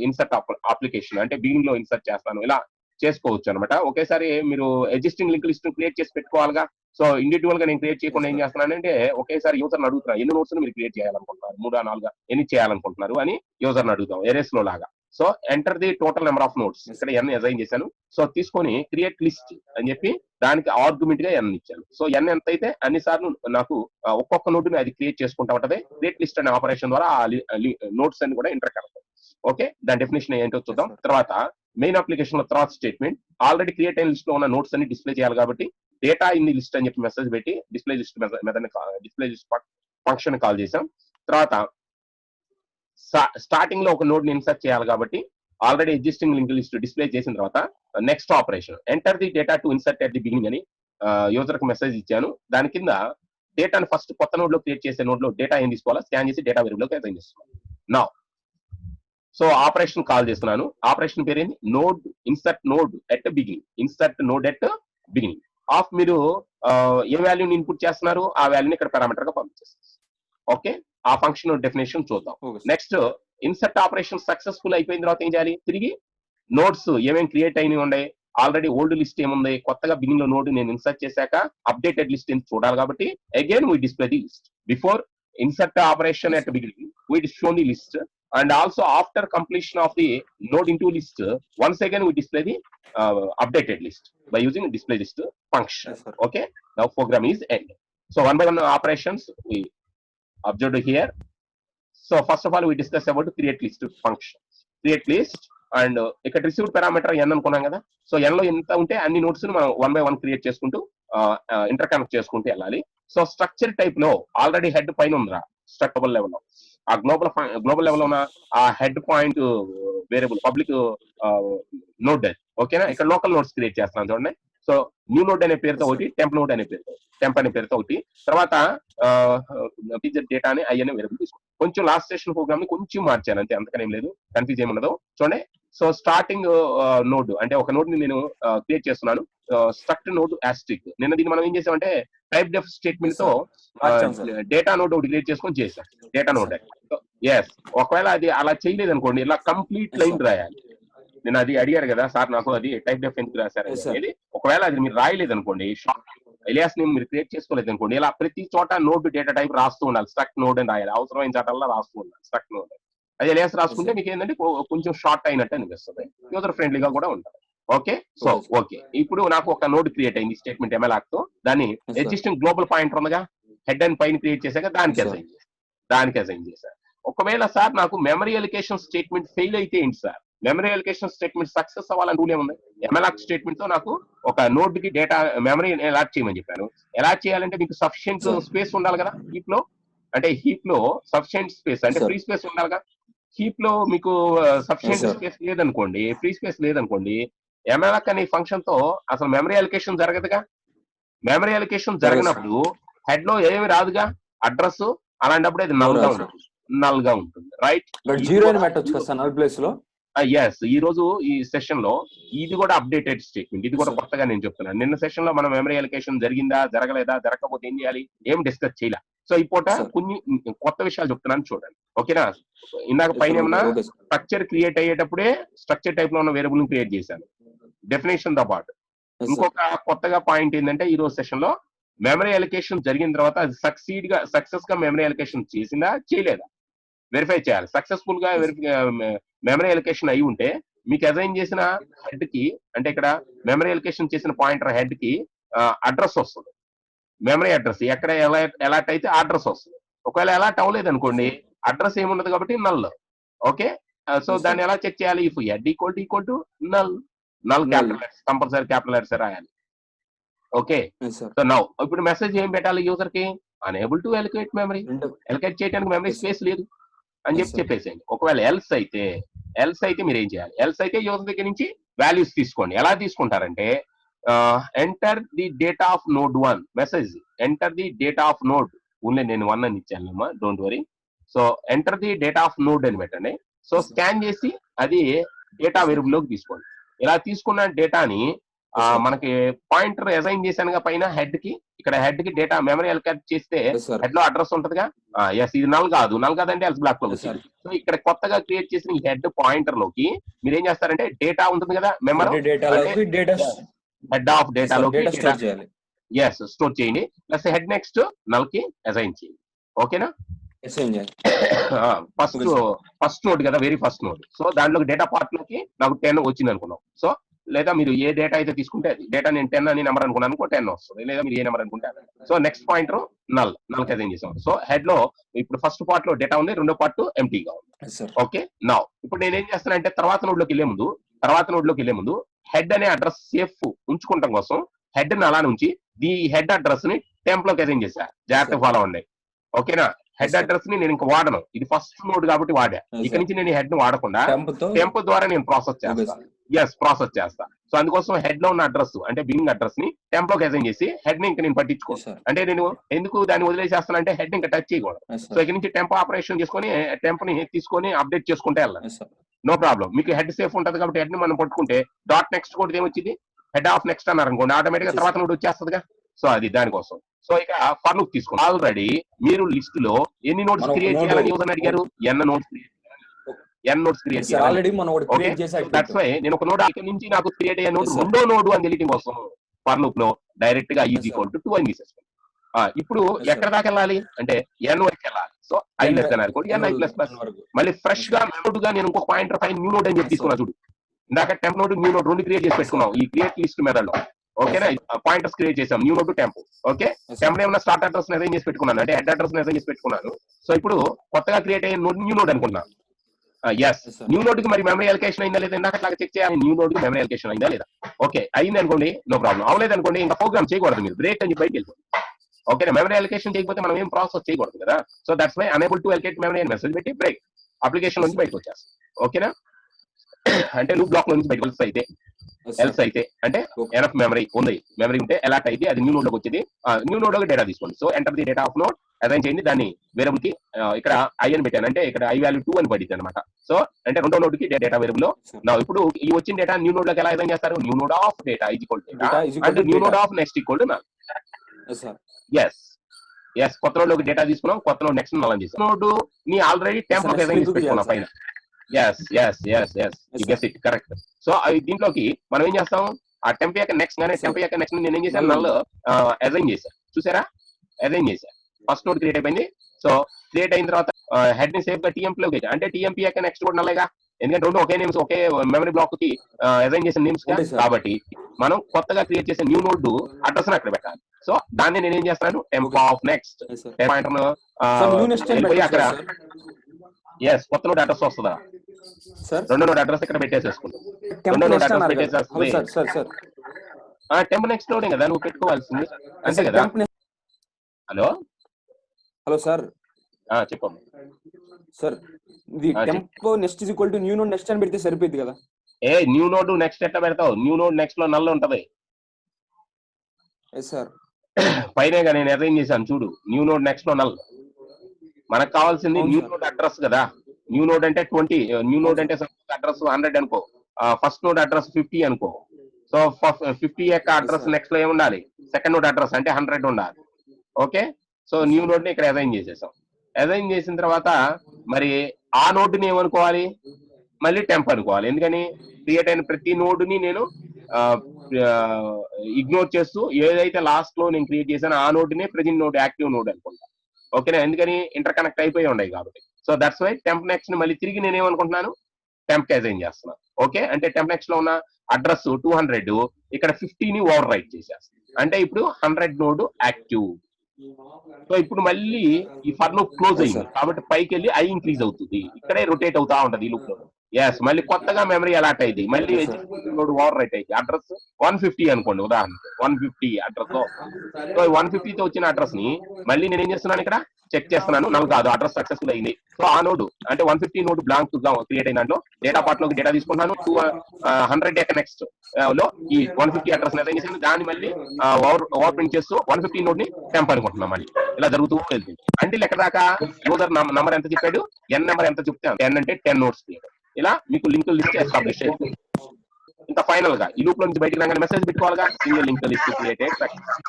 ఇన్సర్ట్ అప్లికేషన్ అంటే బిగినింగ్ లో ఇన్సర్ట్ చేస్తాను, ఇలా చేసుకోవచ్చు అనమాట. ఒకేసారి మీరు ఎగ్జిస్టింగ్ లింక్ లిస్ట్ క్రియేట్ చేసి పెట్టుకోవాలిగా. సో ఇండివిజువల్ గా నేను క్రియేట్ చేయకుండా ఏం చేస్తున్నానంటే, ఒకేసారి యూజర్ అడుగుతున్నాను ఎన్ని నోట్స్ మీరు క్రియేట్ చేయాలనుకుంటున్నారు, 3 4 ఎన్ని చేయాలనుకుంటున్నారు అని యూజర్ అడుగుతాం ఎరేస్ లో లాగా. So enter the total number of notes, ఇక్కడ ఎన్ అసైన్ చేశాను. సో తీసుకొని క్రియేట్ లిస్ట్ అని చెప్పి దానికి ఆర్గ్యుమెంట్ గా ఎన్ ఇచ్చాను. సో ఎన్ ఎంత అయితే అన్ని సార్లు నాకు ఒక్కొక్క నోట్ ని అది క్రియేట్ చేసుకుంటా ఉంటది. క్రియేట్ లిస్ట్ అనే ఆపరేషన్ ద్వారా ఆ నోట్స్ అన్ని కూడా ఎంటర్ కడతాయి. ఓకే, దాని డెఫినేషన్ ఏంటో చూద్దాం. తర్వాత మెయిన్ అప్లికేషన్ లో తర్వాత స్టేట్మెంట్, ఆల్రెడీ క్రియేట్ అయిన లిస్ట్ లో ఉన్న నోట్స్ అన్ని డిస్ప్లే చేయాలి కాబట్టి డేటా ఇన్ ది లిస్ట్ అని చెప్పి మెసేజ్ పెట్టి డిస్ప్లే లిస్ట్ ఫంక్షన్ కాల్ చేసాం. తర్వాత స్టార్టింగ్ లో ఒక నోడ్ ని ఇన్సర్ట్ చేయాలి కాబట్టి already existing link list display చేసిన తర్వాత next operation enter the data to insert at the beginning అని యూజర్ కు మెసేజ్ ఇచ్చాను. దాని కింద డేటాను ఫస్ట్ కొత్త నోడ్ లో క్రియేట్ చేసే నోడ్ లో డేటా ఏం తీసుకోవాలా, స్కాన్ చేసి డేటా వేరియబుల్ లోకి అసైన్ చేస్తున్నాను. నా సో ఆపరేషన్ కాల్ చేస్తున్నాను. ఆపరేషన్ పేరు ఏంది, node insert node at beginning of. మీరు ఏ వాల్యూని ఇన్పుట్ చేస్తున్నారు ఆ వాల్యూని ఇక్కడ పారామీటర్ గా పంపించేస్తారు. ఓకే, ఆ ఫంక్షన్ డెఫినేషన్ చూద్దాం. నెక్స్ట్ ఇన్సర్ట్ ఆపరేషన్ సక్సెస్ఫుల్ అయిపోయిన తర్వాత ఏం చేయాలి, తిరిగి నోట్స్ ఏమేమి క్రియేట్ అయినవి ఉన్నాయి, ఆల్రెడీ ఓల్డ్ లిస్ట్ ఏముంది, కొత్తగా బిగినింగ్ లో నోడ్ నేను ఇన్సర్ట్ చేశాక అప్డేటెడ్ లిస్ట్ ఏంటి చూడాలి కాబట్టి again we display the list before insert operation at beginning we show the list. And also after completion of the node into list, once again we display the updated list by using display list function. Yes, okay, now program is end. So one by one operations we observed here. So first of all we discuss about create list function. Create list and ఇక్కడ received parameter n అనుకున్నాం కదా. So n లో ఎంత ఉంటే అన్ని notes ని మనం 1 by 1 create చేసుకుంటూ ఇంటర్ కనెక్ట్ చేసుకుంటూ వెళ్ళాలి. సో స్ట్రక్చర్ టైప్ లో ఆల్రెడీ హెడ్ పైన ఉందిరా స్ట్రక్చరబుల్ లెవెల్ లో, ఆ గ్లోబల్ లెవెల్ ఉన్న ఆ head point variable public node అది. ఓకేనా, ఇక్కడ లోకల్ నోట్స్ క్రియేట్ చేస్తున్నాను చూడండి. సో న్యూ నోడ్ అనే పేరుతో ఒకటి, టెంప్ నోడ్ అనే పేరుతో, టెంప్ అనే పేరుతో ఒకటి, తర్వాత టీచర్ డేటా అని అయ్యనే వేరియబుల్ తీసుకోండి. కొంచెం లాస్ట్ సెషన్ ప్రోగ్రామ్ ని కొంచెం మార్చాను అంతే, అంతకనేం లేదు, కన్ఫ్యూజ్ ఏముండదు. చూడండి, సో స్టార్టింగ్ నోడ్ అంటే ఒక నోడ్ ని నేను క్రియేట్ చేస్తున్నాను, స్ట్రక్ట్ నోడ్ యాస్ట్రిక్. నిన్న దీన్ని మనం ఏం చేసామంటే టైప్ డెఫ్ స్టేట్మెంట్ తో డేటా నోడ్ ఒకటి క్రియేట్ చేసుకొని చేసాం, డేటా నోడ్. ఎస్, ఒకవేళ అది అలా చేయలేదు అనుకోండి, ఇలా కంప్లీట్ లైన్ రాయాలి. నేను అది అడిగారు కదా సార్, నాకు అది టైప్ డెఫ్ ఎందుకు రాశారు అనేది. ఒకవేళ అది మీరు రాయలేదు అనుకోండి, ఎలియాస్ నేమ్ మీరు క్రియేట్ చేసుకోలేదు అనుకోండి, ఇలా ప్రతి చోట నోడ్ డేటా టైప్ రాస్తూ ఉండాలి, స్ట్రక్ట్ నోడ్ అని రాయాలి, అవసరమైన చోటల్లో రాస్తూ ఉండాలి స్ట్రక్ట్ నోడ్. అది ఎలియాస్ రాసుకుంటే మీకు ఏంటంటే కొంచెం షార్ట్ అయినట్టు అనిపిస్తుంది, యూజర్ ఫ్రెండ్లీగా కూడా ఉంటుంది. ఓకే, సో ఓకే, ఇప్పుడు నాకు ఒక నోడ్ క్రియేట్ అయింది స్టేట్మెంట్ ఎమ్ఎల్ఆక్ తో. దాన్ని ఎగ్జిస్టింగ్ గ్లోబల్ పాయింటర్ ఉండగా హెడ్ అండ్ పైన క్రియేట్ చేశాక దానికి అసైన్ చేశాను. ఒకవేళ సార్ నాకు మెమరీ అలికేషన్ స్టేట్మెంట్ ఫెయిల్ అయితే ఏంటి sir? Memory allocation statement success అవ్వాలని రూల్ ఏముంది? ఎమ్ఎల్ఆక్ స్టేట్మెంట్ తో నాకు ఒక నోడ్ కి డేటా మెమరీ అలాట్ చేయమని చెప్పాను. ఎలా చేయాలంటే మీకు సఫిషియెంట్ స్పేస్ ఉండాలి కదా హీప్ లో, అంటే హీప్ లో సఫిషియెంట్ స్పేస్ అంటే ఫ్రీ స్పేస్ ఉండాలిగా. హీప్ లో మీకు సఫిషియెంట్ స్పేస్ లేదనుకోండి, ఫ్రీ స్పేస్ లేదనుకోండి, ఎమ్ఎల్ఆక్ అనే ఫంక్షన్ తో అసలు మెమరీ అలికేషన్ జరగదుగా. మెమరీ అలికేషన్ జరిగినప్పుడు హెడ్ లో ఏమి రాదుగా అడ్రస్, అలాంటప్పుడు అది నల్ గా ఉంటుంది రైట్. ఎస్, ఈ రోజు ఈ సెషన్ లో ఇది కూడా అప్డేటెడ్ స్టేట్మెంట్, ఇది కూడా కొత్తగా నేను చెప్తున్నాను. నిన్న సెషన్ లో మనం మెమరీ అలికేషన్ జరిగిందా, జరగలేదా, జరగకపోతే ఏం చేయాలి, ఏం డిస్కస్ చేయాలి. సో ఈ పూట కొన్ని కొత్త విషయాలు చెప్తున్నాను చూడండి, ఓకేనా. ఇందాక పైన ఏమన్నా స్ట్రక్చర్ క్రియేట్ అయ్యేటప్పుడే స్ట్రక్చర్ టైప్ లో ఉన్న వేరియబుల్ ని క్రియేట్ చేశాను డెఫినేషన్ తో పాటు. ఇంకొక కొత్తగా పాయింట్ ఏంటంటే ఈ రోజు సెషన్ లో మెమరీ అలికేషన్ జరిగిన తర్వాత అది సక్సెస్ గా మెమరీ అలికేషన్ చేసిందా చేయలేదా వెరిఫై చేయాలి. సక్సెస్ఫుల్ గా మెమరీ అలికేషన్ అయి ఉంటే మీకు అసైన్ చేసిన హెడ్ కి, అంటే ఇక్కడ మెమరీ అలికేషన్ చేసిన పాయింటర్ హెడ్ కి అడ్రస్ వస్తుంది, మెమరీ అడ్రస్ ఎక్కడ ఎలాట్ అయితే అడ్రస్ వస్తుంది. ఒకవేళ ఎలాట్ అవ్వలేదు అనుకోండి, అడ్రస్ ఏముండదు కాబట్టి నల్. ఓకే, సో దాన్ని ఎలా చెక్ చేయాలి? If head equal to null capital letters, compulsory capital letters రాయాలి. ఓకే, సో నౌ ఇప్పుడు మెసేజ్ ఏం పెట్టాలి యూజర్ కి? Unable to allocate memory, allocate చేయడానికి మెమరీ స్పేస్ లేదు అని చెప్పేసేయండి. ఒకవేళ ఎల్స్ అయితే మీరు ఏం చేయాలి? ఎల్స్ అయితే యూజర్ దగ్గర నుంచి వాల్యూస్ తీసుకోండి. ఎలా తీసుకుంటారంటే enter the data of node 1 message, enter the data of node, only నేను 1 అని ఇచ్చాను అమ్మా, don't worry. So enter the data of node అని పెట్టండి. సో స్కాన్ చేసి అది డేటా వేరియబుల్ లోకి తీసుకోండి. ఇలా తీసుకున్న డేటాని మనకి పాయింటర్ అసైన్ చేశానుగా పైన హెడ్ కి, ఇక్కడ హెడ్ కి డేటా మెమరీ అలొకేట్ చేస్తే హెడ్ లో అడ్రస్ ఉంటదిగా. ఎస్, ఇది నల్ కాదంటే ఎల్స్ బ్లాక్ లో వచ్చింది. సో ఇక్కడ కొత్తగా క్రియేట్ చేసిన ఈ హెడ్ పాయింటర్ లోకి మీరు ఏం చేస్తారంటే డేటా ఉంటుంది కదా, మెమరీ హెడ్ ఆఫ్ డేటాలోకి ఎస్ స్టోర్ చేయండి. ప్లస్ హెడ్ నెక్స్ట్ నల్ కి అసైన్ చేయండి. ఓకేనా, ఫస్ట్ నోడ్ కదా, వెరీ ఫస్ట్ నోడ్. సో దాంట్లో డేటా పార్ట్ లోకి నాకు 10 వచ్చింది అనుకున్నాం. సో లేదా మీరు ఏ డేటా అయితే తీసుకుంటే అది డేటా, నేను 10 అని నెంబర్ అనుకున్నాను అనుకో 10 వస్తుంది, లేదా మీరు ఏ నెంబర్ అనుకుంటే. సో నెక్స్ట్ పాయింటర్ నల్ కి అసైన్ చేసాం. సో హెడ్ లో ఇప్పుడు ఫస్ట్ పార్ట్ లో డేటా ఉంది, రెండో పార్ట్ ఎంటీగా ఉంది. ఓకే, నౌ ఇప్పుడు నేను ఏం చేస్తానంటే తర్వాత నోడ్ లోకి వెళ్లే ముందు హెడ్ అనే అడ్రస్ సేఫ్ ఉంచుకోవడం కోసం హెడ్ ని అలా నుంచి ఈ హెడ్ అడ్రస్ ని టెంప్ లోకి అసైన్ చేశా. జాగ్రత్త ఫాలో అవ్వండి, ఓకేనా. హెడ్ అడ్రస్ ని నేను ఇంకా వాడను, ఇది ఫస్ట్ నోడ్ కాబట్టి వాడా. ఇక్కడ నుంచి నేను హెడ్ ని వాడకుండా టెంప్ ద్వారా నేను ప్రాసెస్ చేస్తా. సో అందుకోసం హెడ్ లో ఉన్న అడ్రస్ అంటే బిగినింగ్ అడ్రస్ ని టెంప్ లోకి అసైన్ చేసి హెడ్ ని ఇంకా నేను పట్టించుకోను. అంటే నేను ఎందుకు దాన్ని వదిలేసేస్తాను అంటే హెడ్ ఇంకా టచ్ చేయకూడదు. సో ఇక్కడ నుంచి టెంప్ ఆపరేషన్ చేసుకొని టెంప్ ని తీసుకొని అప్డేట్ చేసుకుంటే వెళ్ళాలి, నో ప్రాబ్లం. మీకు హెడ్ సేఫ్ ఉంటుంది కాబట్టి హెడ్ ని మనం పట్టుకుంటే డాట్ నెక్స్ట్ కూడా ఏమొచ్చింది, హెడ్ ఆఫ్ నెక్స్ట్ అన్నారు అనుకోండి, ఆటోమేటిక్ గా తర్వాత నోడ్ వచ్చేస్తుందిగా. సో అది దానికోసం. సో ఇక ఫర్ లూప్ తీసుకోండి. ఆల్రెడీ మీరు లిస్ట్ లో ఎన్ని నోట్స్ క్రియేట్ చేయాలని యూజర్ అడిగారు? n నోట్స్ క్రియేట్ చేయాలి. దట్స్ వై నేను ఒక నోడ్ ఇక్కడ నుంచి నాకు క్రియేట్ అయ్యే నోడ్ రెండో నోడ్ అని తెలియటం కోసం ఫర్ లూప్ లో డైరెక్ట్ గా ఈజ్ ఈక్వల్ టు 2 అని తీసేసుకోండి. ఇప్పుడు ఎక్కడ దాకా వెళ్ళాలి అంటే n వరకు వెళ్ళాలి. సో i లెస్ దాన్ అనుకోండి, n i ప్లస్ ప్లస్. మళ్ళీ ఫ్రెష్ గా నోడ్ గా నేను ఇంకొక పాయింటర్ పైన న్యూ నోడ్ అని చెప్పి తీసుకున్నా చూడు. ఇందాక టెంప్ నోడ్ న్యూ నోడ్ రెండు క్రియేట్ చేసి పెట్టుకున్నాం ఈ క్రియేట్ లిస్ట్ మెథడ్ లో. ఓకేనా, పాయింటర్స్ క్రియేట్ చేసాం new node to temp. Okay, temp ఏమన్నా స్టార్ట్ అడ్రస్ అసైన్ చేసి పెట్టుకున్నాను, అంటే హెడ్ అడ్రస్ అసైన్ చేసి పెట్టుకున్నాను. సో ఇప్పుడు కొత్తగా క్రియేట్ అయ్యే నోడ్ న్యూ నోడ్ అనుకున్నాను. ఎస్, న్యూ నోడ్ కి మరి మెమరీ అలొకేషన్ అయిందా లేదా ఇందాక అట్లా చెక్ చేయాలి. న్యూ నోడ్ కి మెమరీ అలొకేషన్ అయిందా లేదా? ఓకే, అయింది అనుకోండి, నో ప్రాబ్లం. అవలేదు అనుకోండి, ఇంకా ప్రోగ్రామ్ చేయకూడదు, మీరు బ్రేక్ అని బయటకి వెళ్ళిపోండి. ఓకేనా, మెమరీ అలొకేషన్ చేయకపోతే మనం ఏం ప్రాసెస్ చేయకూడదు కదా. So that's why unable to allocate memory అని మెసేజ్ పెట్టి బ్రేక్ అప్లికేషన్ నుంచి బయటకు వచ్చేస్తాం. ఓకేనా, అంటే లూప్ బ్లాక్ లో నుంచి బయట అయితే ఎల్స్ అయితే అంటే ఎనఫ్ మెమరీ ఉంది, మెమరీ ఉంటే అలాట్ అయితే అది న్యూ నోడ్ లోకి వచ్చేది. న్యూ నోడ్ లోకి డేటా తీసుకోండి. So enter the data of node, assign చేయండి, దాన్ని వేరియబుల్ కి ఇక్కడ ఐ అని పెట్టాను, అంటే ఇక్కడ ఐ వాల్యూ 2 అని పడింది అనమాట. సో అంటే రెండో నోడ్ కి డేటా వేరియబుల్ లో ఇప్పుడు ఈ వచ్చిన డేటా న్యూ నోడ్ లోకి ఎలా అసైన్ చేస్తారు? New node of data is equal to అంటే new node of next equal to null. Yes కొత్త నోడ్ లోకి డేటా తీసుకున్నాం, కొత్త నోడ్ నెక్స్ట్ నల్ అని చేసాం. నోడ్ ని ఆల్రెడీ టెంప్ లోకి అసైన్ చేసి పెట్టుకున్నాం పైన. కరెక్ట్. సో దీంట్లోకి మనం ఏం చేస్తాం, ఆ టెంప్ యొక్క నెక్స్ట్ గానే టెంప్ యొక్క నెక్స్ట్ నేను ఏం చేశాను, నల్ అసైన్ చేశాను. చూసారా, అసైన్ చేశాను. ఫస్ట్ నోడ్ క్రియేట్ అయిపోయింది. సో క్రియేట్ అయిన తర్వాత హెడ్ ని సేఫ్ గా టీఎంపీ లోకి, అంటే టీఎంపీ యొక్క నెక్స్ట్ కూడా నల్లేగా, ఎందుకంటే రెండు ఒకే నేమ్స్ ఒకే మెమరీ బ్లాక్ కి అసైన్ చేసిన నేమ్స్ కాబట్టి మనం కొత్తగా క్రియేట్ చేసే న్యూ నోడ్ అడ్రస్ అక్కడ పెట్టాలి. సో దాన్ని నేను ఏం చేస్తాను, టెంప్ ఆఫ్ నెక్స్ట్ అక్కడ కొత్త నోడ్ అడ్రస్ వస్తుందా, రెండో నోడ్ అడ్రస్ ఇక్కడ పెట్టేసేసుకుంటాం. రెండో నోడ్ అడ్రస్ పెట్టేసేస్తుంది. టెంప్ నెక్స్ట్ నోడే కదా నువ్వు పెట్టుకోవాల్సింది, అంతే కదా. హలో సార్ చెప్పండి సార్, ఇది temp next is equal to new node next అని పెడితే సరిపోయింది కదా. న్యూ నోడ్ నెక్స్ట్ ఎట్లా పెడతావు? న్యూ నోడ్ నెక్స్ట్ లో నల్ ఉంటది సార్, పైన నేను అరేంజ్ చేశాను చూడు, న్యూ నోడ్ నెక్స్ట్ లో నల్. మనకు కావాల్సింది న్యూ నోడ్ అడ్రస్ కదా. న్యూ నోడ్ అంటే 20, న్యూ నోడ్ అంటే అడ్రస్ 100 అనుకో, ఫస్ట్ నోడ్ అడ్రస్ 50 అనుకో. సో 50 యొక్క అడ్రస్ నెక్స్ట్ లో ఏముండాలి, సెకండ్ నోడ్ అడ్రస్ అంటే 100 ఉండాలి. ఓకే, సో న్యూ నోడ్ ని ఇక్కడ అసైన్ చేసేసాం. అసైన్ చేసిన తర్వాత మరి ఆ నోడ్ ని ఏమనుకోవాలి, మళ్ళీ టెంప్ అనుకోవాలి. ఎందుకని క్రియేట్ అయిన ప్రతి నోడ్ ని నేను ఇగ్నోర్ చేస్తూ ఏదైతే లాస్ట్ లో నేను క్రియేట్ చేశానో ఆ నోడ్ ని ప్రెజెంట్ నోడ్ యాక్టివ్ నోడ్ అనుకుంటా. ఓకేనా, ఎందుకని ఇంటర్ కనెక్ట్ అయిపోయి ఉన్నాయి కాబట్టి. So that's why temp next ని మళ్ళీ తిరిగి నేను ఏమనుకుంటున్నాను, టెంప్ అసైన్ చేస్తున్నాను. ఓకే, అంటే టెంప్ నెక్స్ట్ లో ఉన్న అడ్రస్ 200, ఇక్కడ 50 ని ఓవర్ రైట్ చేసేస్తాను. అంటే ఇప్పుడు 100 నోడ్ యాక్టివ్. సో ఇప్పుడు మళ్ళీ ఈ ఫర్ లూప్ క్లోజ్ అయింది కాబట్టి పైకి వెళ్ళి ఐ ఇంక్రీజ్ అవుతుంది, ఇక్కడే రొటేట్ అవుతా ఉంటది ఈ లూప్ లో. మళ్ళీ కొత్తగా మెమరీ అలాట్ అయింది, మళ్ళీ నోడ్ ఓవర్ రైట్ అయింది. అడ్రస్ 150 అనుకోండి ఉదాహరణకి, 150 అడ్రస్. సో 150 తో వచ్చిన అడ్రస్ ని మళ్ళీ నేను ఏం చేస్తున్నాను, ఇక్కడ చెక్ చేస్తున్నాను, నాకు కాదు అడ్రస్ సక్సెస్ఫుల్ అయింది. సో ఆ నోడ్ అంటే 150 నోడ్ బ్లాంక్ క్రియేట్ అయిన దాంట్లో డేటా పార్ట్ లోకి డేటా తీసుకుంటున్నాను. 100 యొక్క నెక్స్ట్ లో ఈ 150 అడ్రస్ అసైన్ చేసి దాన్ని మళ్ళీ ఓవర్ ప్రింట్ చేస్తూ 150 నోడ్ ని టెంప్ అనుకుంటున్నాం. మళ్ళీ ఇలా జరుగుతూ వెళ్తుంది. అంటే ఎక్కడ దాకా యూజర్ నంబర్ ఎంత చెప్పాడు, ఎన్ నెంబర్ ఎంత చెప్తే 10 అంటే 10 నోట్స్ క్రియేట్. ఇలా మీకు లింక్ లిస్ట్ ఎస్టాబ్లిష్ చేయాలి. ఇంకా ఫైనల్ గా ఈ లూప్ లో నుంచి బయటకు రాగానే మెసేజ్ పెట్టుకోవాలిగా, single link list created successful.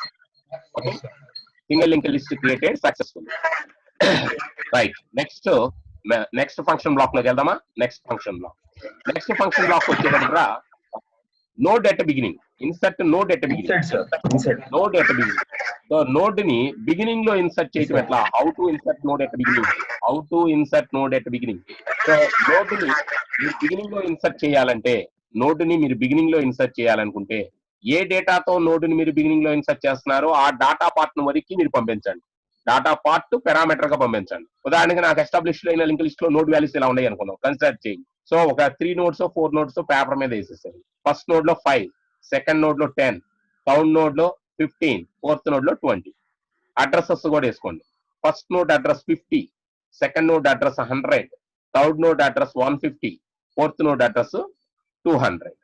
Okay, single link list created successful. Right, next function block లోకి వెళ్దామా. నెక్స్ట్ ఫంక్షన్ బ్లాక్ వచ్చేటప్పుడు node at beginning, insert node at beginning. Node at beginning. So node ని beginning లో insert చేయడం ఎట్లా, how to insert node at beginning. So node ని మీరు beginning లో ఇన్సర్ట్ చేయాలంటే, నోడ్ ని మీరు బిగినింగ్ లో ఇన్సర్ట్ చేయాలనుకుంటే ఏ డేటాతో నోడ్ ని మీరు బిగినింగ్ లో ఇన్సర్ట్ చేస్తున్నారో ఆ డాటా పార్ట్ ను వరకు మీరు పంపించండి. డాటా పార్ట్ పారామీటర్ గా పంపించండి. ఉదాహరణకి నాకు ఎస్టాబ్లిష్ అయిన లింక్ లిస్ట్ లో నోడ్ వాల్యూస్ ఇలా ఉన్నాయి అనుకున్నాం, కన్సిడర్ చేయండి. సో ఒక 3 నోడ్స్ 4 నోడ్స్ పేపర్ మీద వేసేసారు. ఫస్ట్ నోడ్ లో 5, సెకండ్ నోడ్ లో 10, థర్డ్ నోడ్ లో 15, ఫోర్త్ నోడ్ లో 20. అడ్రసెస్ కూడా వేసుకోండి. First node address 50, second node address 100, third node address 150, fourth node address 200.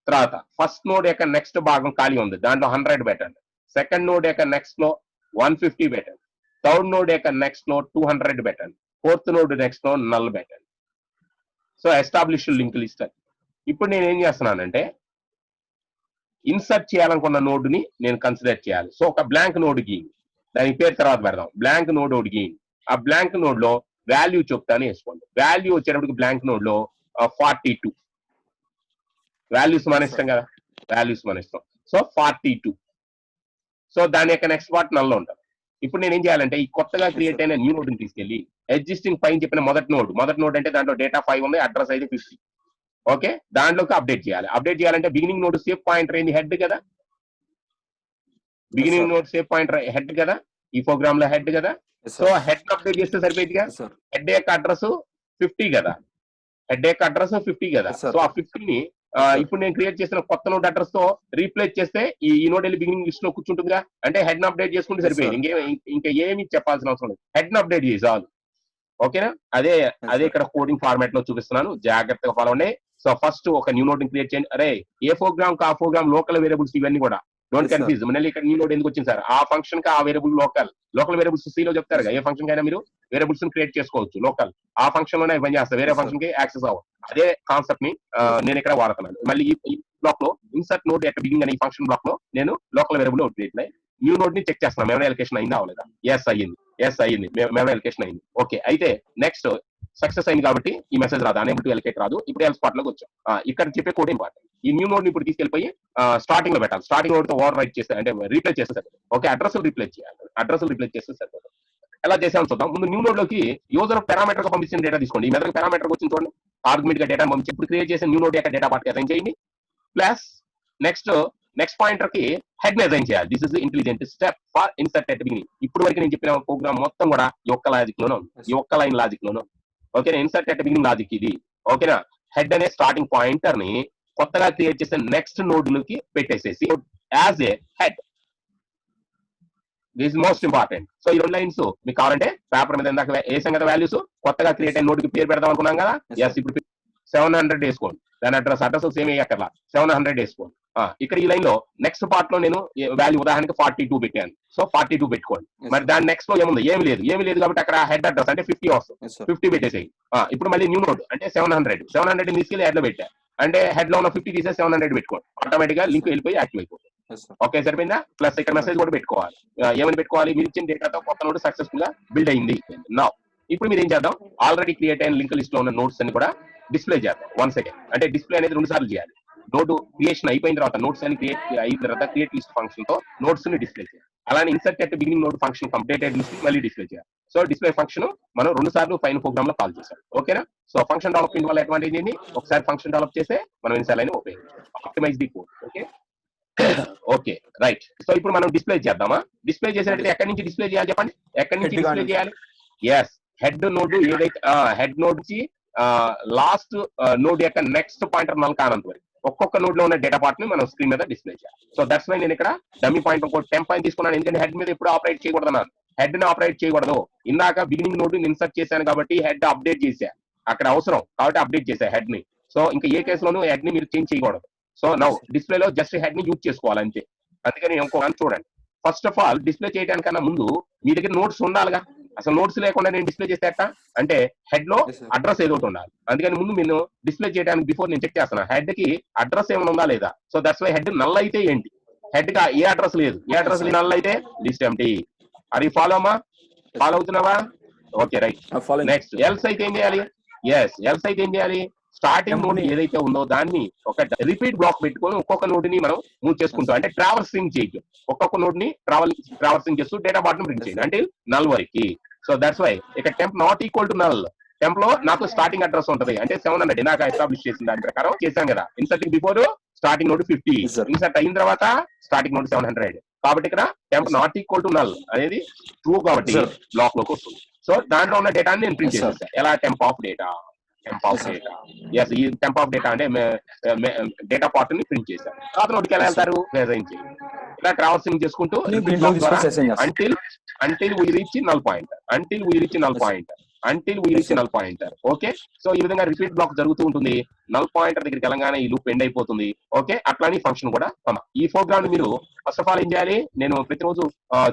తర్వాత ఫస్ట్ నోడ్ యొక్క నెక్స్ట్ భాగం ఖాళీ ఉంది, దాంట్లో 100 పెట్టండి. సెకండ్ నోడ్ యొక్క నెక్స్ట్ లో 150 పెట్టండి. థర్డ్ నోడ్ యొక్క నెక్స్ట్ లో 200 పెట్టండి. ఫోర్త్ నోడ్ నెక్స్ట్ లో నల్ పెట్టండి. So establish link list. ఇప్పుడు నేను ఏం చేస్తున్నానంటే ఇన్సర్ట్ చేయాలనుకున్న నోడ్ ని నేను కన్సిడర్ చేయాలి. సో ఒక బ్లాంక్ నోడ్ గీయింగ్, దాని పేరు తర్వాత పెడదాం. బ్లాంక్ నోడ్ ఒకటి గీయింగ్. ఆ బ్లాంక్ నోడ్ లో వాల్యూ చెప్తాను వేసుకోండి. వాల్యూ వచ్చేటప్పటికి బ్లాంక్ నోడ్ లో 42. వాల్యూస్ మన ఇష్టం కదా, వాల్యూస్ మన ఇష్టం. సో 42. సో దాని యొక్క నెక్స్ట్ పార్ట్ నల్లో ఉంటుంది. ఇప్పుడు నేను ఏం చేయాలంటే ఈ కొత్తగా క్రియేట్ అయిన న్యూ నోడ్ ని తీసుకెళ్లి ఎగ్జిస్టింగ్ పైన చెప్పిన మొదటి నోడ్ అంటే దాంట్లో డేటా 5 ఉంది, అడ్రస్ అయితే 50. ఓకే, దాంట్లోకి అప్డేట్ చేయాలి. అప్డేట్ చేయాలంటే బిగినింగ్ నోడ్ సేఫ్ పాయింటర్ ఏంది, హెడ్ కదా. Beginning node safe pointer head కదా, ఈ ప్రోగ్రామ్ లో హెడ్ కదా. సో హెడ్ అప్డేట్ చేస్తే సరిపోయిందిగా. హెడ్ యొక్క అడ్రస్ 50 కదా, హెడ్ యొక్క అడ్రస్ 50 కదా. సో ఆ 50 ని ఇప్పుడు నేను క్రియేట్ చేసిన కొత్త నోడ్ అడ్రస్ తో రీప్లేస్ చేస్తే ఈ నోడ్ వెళ్ళి బిగినింగ్ లిస్ట్ లో కూర్చుంటుందిగా. అంటే హెడ్ ని అప్డేట్ చేసుకుంటే సరిపోయింది, ఇంకా ఏమి చెప్పాల్సిన అవసరం లేదు. హెడ్ ని అప్డేట్ చేసి చాలు. ఓకేనా? అదే ఇక్కడ కోడింగ్ ఫార్మాట్ లో చూపిస్తున్నాను, జాగ్రత్తగా ఫాలో అండి. సో ఫస్ట్ ఒక న్యూ నోట్ ని క్రియేట్ చేయండి. అరే ఏ ప్రోగ్రామ్ కా ప్రోగ్రామ్ లోకల్ వేరియబుల్స్ ఇవన్నీ కూడా డోంట్ కన్ఫ్యూజ్. మళ్ళీ ఇక్కడ న్యూ నోట్ ఎందుకు వచ్చింది సార్? ఆ ఫంక్షన్ కి ఆ వేరియబుల్ లోకల్ వేరియబుల్స్ సి లో చెప్తారు. ఏ ఫంక్షన్ కైనా మీరు వేరియబుల్స్ క్రియేట్ చేసుకోవచ్చు లోకల్. ఆ ఫంక్షన్ లోనే పని చేస్తారు, వేరే ఫంక్షన్ కి యాక్సెస్ అవ్వదు. అదే కాన్సెప్ట్ ని నేను ఇక్కడ వాడుతున్నాను. మళ్ళీ ఈ బ్లాక్ లో ఇన్సర్ట్ నోట్ ఎట్ బిగినింగ్ అనే ఈ ఫంక్షన్ బ్లాక్ లో నేను local variable create new note ని చెక్ చేస్తున్నాను, మెమరీ అలొకేషన్ అయిందా అవ్వలేదా? ఎస్ అయ్యింది, మెమరీ అలొకేషన్ అయింది. ఓకే, అయితే నెక్స్ట్ సక్సెస్ అయింది కాబట్టి ఈ మెసేజ్ రాదు, అనేబుల్ టు ఎలకేట్ రాదు. ఇప్పుడు ఎల్స్ పార్ట్ లోకి వచ్చాం. ఇక్కడ చెప్పే కోడ్ ఇంపార్టెంట్. ఈ న్యూ నోడ్ ని ఇప్పుడు తీసుకెళ్ళిపోయి స్టార్టింగ్ లో పెట్టాలి. స్టార్టింగ్ నోడ్ తో ఓవర్ రైట్ చేస్తే అంటే రీప్లేస్ చేస్తే సరిపోతుంది. ఓకే, అడ్రస్ రీప్లేస్ చేస్తే సరిపోతుంది. ఎలా చేసామని చూద్దాం. ముందు న్యూ నోడ్ లోకి యూజర్ పారామీటర్ గా పంపించిన డేటా తీసుకోండి. ఈ మెథడ్ పారామీటర్ వచ్చింది చూడండి, ఆర్గ్యుమెంట్ గా డేటా పంపించి ఇప్పుడు క్రియేట్ చేసిన న్యూ నోడ్ యొక్క డేటా పార్ట్ అసైన్ చేయండి. ప్లస్ నెక్స్ట్ పాయింటర్ కి హెడ్ ని అసైన్ చేయాలి. This is intelligent step for insert at beginning. ఇప్పుడు వరకు నేను చెప్పిన ప్రోగ్రామ్ మొత్తం కూడా ఈ ఒక్క లాజిక్ లోనూ, ఈ ఒక్క లైన్ లాజిక్ లోనూ. ఓకేనా? ఇన్సర్ట్ ఎట్ బిగినింగ్ లాజిక్ ఇది. ఓకేనా? హెడ్ అనే స్టార్టింగ్ పాయింటర్ ని కొత్తగా క్రియేట్ చేసిన నెక్స్ట్ నోడ్ లకి పెట్టేసేసి as a head. This most important. So ఈ 2 లైన్స్ మీకు కావాలంటే పేపర్ మీద ఇందాక వేసాం కదా వాల్యూస్, కొత్తగా క్రియేట్ అయిన నోడ్ కి పేరు పెడదాం అనుకున్నాం కదా. ఎస్, ఇప్పుడు 700 వేసుకోండి. దాని అడ్రస్ సేమ్ వేయక్కర్లా, 700 వేసుకోండి. ఇక్కడ ఈ లైన్ లో నెక్స్ట్ పార్ట్ లో నేను వాల్యూ ఉదాహరణకి 42 పెట్టాను. సో 42 పెట్టుకోండి. మరి దాని నెక్స్ట్ లో ఏముంది? ఏమి లేదు కాబట్టి అక్కడ హెడ్ అడ్రస్ అంటే 50 వస్తుంది, 50 పెట్టేసేయి. ఇప్పుడు మళ్ళీ న్యూ నోడ్ అంటే 700 తీసుకెళ్లి హెడ్ లో పెట్టా అంటే హెడ్ లో ఉన్న 50 తీసే 700 పెట్టుకోండి. ఆటోమేటిక్ గా లింక్ వెళ్ళిపోయి యాక్టివ్ అయిపోతుంది. ఓకే, సరిపోయిందా? ప్లస్ ఇక్కడ మెసేజ్ కూడా పెట్టుకోవాలి. ఏమని పెట్టుకోవాలి? మీరు ఇచ్చిన డేటాతో కొత్త నోడ్ సక్సెస్ఫుల్ గా బిల్డ్ అయింది. నా ఇప్పుడు మీరు ఏం చేద్దాం, ఆల్రెడీ క్రియేట్ అయిన లింక్ లిస్ట్ లో ఉన్న నోట్స్ అని కూడా డిస్ప్లే చేద్దాం. 1 సెకండ్. అంటే డిస్ప్లే అనేది 2 సార్లు చేయాలి. నోట్ క్రియేషన్ అయిపోయిన తర్వాత నోట్స్ అని క్రియేట్ అయిన తర్వాత క్రియేట్ లిస్ట్ ఫంక్షన్ తో నోట్స్ ని డిస్ప్లే చేయాలి. అలానే insert at beginning note function completed list మళ్ళీ డిస్ప్లే చేయాలి. సో డిస్ప్లే ఫంక్షన్ మనం 2 సార్లు పైన ప్రోగ్రామ్ లో కాల్ చేసాం. ఓకేనా? సో ఫంక్షన్ డెవలప్మెంట్ వల్ల అడ్వాంటేజ్ ఏంటి? ఒకసారి ఫంక్షన్ డెవలప్ చేస్తే మనం ఇన్సర్ట్ లైన్ ఉపయోగించాలి. Optimise the code. Okay right. So ఇప్పుడు మనం డిస్ప్లే చేద్దామా? డిస్ప్లే చేసినట్లయితే ఎక్కడి నుంచి డిస్ప్లే చేయాలి చెప్పండి? ఎక్కడి నుంచి డిస్ప్లే చేయాలి? ఎస్, హెడ్ నోడ్ ఏదైతే హెడ్ నోడ్ నుంచి లాస్ట్ నోడ్ యొక్క నెక్స్ట్ పాయింటర్ నల్ కానంత వరకు ఒక్కొక్క నోడ్ లో ఉన్న డేటా పార్ట్ ని మనం స్క్రీన్ మీద డిస్ప్లే చేయాలి. సో దట్స్ వై నేను ఇక్కడ డమ్మీ పాయింట్ ఒక టెంప్ పాయింట్ తీసుకున్నాను. ఎందుకంటే హెడ్ మీద ఎప్పుడు ఆపరేట్ చేయకూడదు అన్నాను. హెడ్ ని ఆపరేట్ చేయకూడదు. ఇందాక బిగినింగ్ నోడ్ ని ఇన్సర్ట్ చేశాను కాబట్టి హెడ్ అప్డేట్ చేశా, అక్కడ అవసరం కాబట్టి అప్డేట్ చేశా హెడ్ ని. సో ఇంకా ఏ కేసులోనూ హెడ్ ని మీరు చేంజ్ చేయకూడదు. సో నౌ డిస్ప్లే లో జస్ట్ హెడ్ ని యూజ్ చేసుకోవాలి అంతే. అందుకని ఇంకో చూడండి, ఫస్ట్ ఆఫ్ ఆల్ డిస్ప్లే చేయడానికన్నా ముందు మీ దగ్గర నోట్స్ ఉండాలిగా. అసలు నోట్స్ లేకుండా నేను డిస్ప్లే చేస్తే అంటే హెడ్ లో అడ్రస్ ఏదో ఒకటి ఉండాలి. అందుకని ముందు నేను డిస్ప్లే చేయడానికి బిఫోర్ నేను చెక్ చేస్తాను హెడ్ కి అడ్రస్ ఏమైనా ఉందా లేదా. So that's why head null అయితే ఏంటి, హెడ్ గా ఏ అడ్రస్ లేదు, ఏ అడ్రస్ నల్ అయితే లిస్ట్ ఎంటీ. అది ఫాలో అమ్మా, ఫాలో అవుతున్నావా? Okay right. నెక్స్ట్ ఎల్స్ అయితే ఏం చేయాలి? ఎల్స్ అయితే ఏం చేయాలి? స్టార్టింగ్ నోడ్ ఏదైతే ఉందో దాన్ని ఒక రిపీట్ బ్లాక్ పెట్టుకొని ఒక్కొక్క నోడ్ ని మనం మూవ్ చేసుకుంటాం. అంటే ట్రావర్సింగ్ చేయొచ్చు, ఒక్కొక్క నోడ్ ని ట్రావర్సింగ్ చేస్తూ డేటా పార్ట్ ని ప్రింట్ చేయండి అంటే నల్ వరకు. సో దట్స్ వై ఇక్కడ temp not equal to null. Temp లో నాకు స్టార్టింగ్ అడ్రస్ ఉంటుంది అంటే 700 నాకు ఎస్టాబ్లిష్ చేసిన దాని ప్రకారం చేశాం కదా. Inserting before starting node 50, insert అయిన తర్వాత స్టార్టింగ్ నోడ్ 700. కాబట్టి ఇక్కడ temp not equal to null అనేది ట్రూ కాబట్టి బ్లాక్ లోకి వస్తుంది. సో దాంట్లో ఉన్న డేటాని నేను ప్రింట్ చేసేస్తాను. ఎలా? Temp of data. ఈ టెంప్ ఆఫ్ డేటా అంటే డేటా పార్ట్ ని ప్రింట్ చేశారు. తర్వాత నోటికి ఎలా వెళ్తారు? డిజైన్ చేయాలి. ఇలా ట్రావర్సింగ్ చేసుకుంటూ until we reach null pointer. Okay, so ఈ విధంగా రిపీట్ బ్లాక్ జరుగుతూ ఉంటుంది. నల్ పాయింటర్ దగ్గరికి వెళ్ళగానే ఈ లూప్ ఎండ్ అయిపోతుంది. ఓకే, అట్లానే ఫంక్షన్ కూడా. ఈ ప్రోగ్రామ్ మీరు ఫస్ట్ ఆఫ్ ఆల్ ఏం చేయాలి? నేను ప్రతిరోజు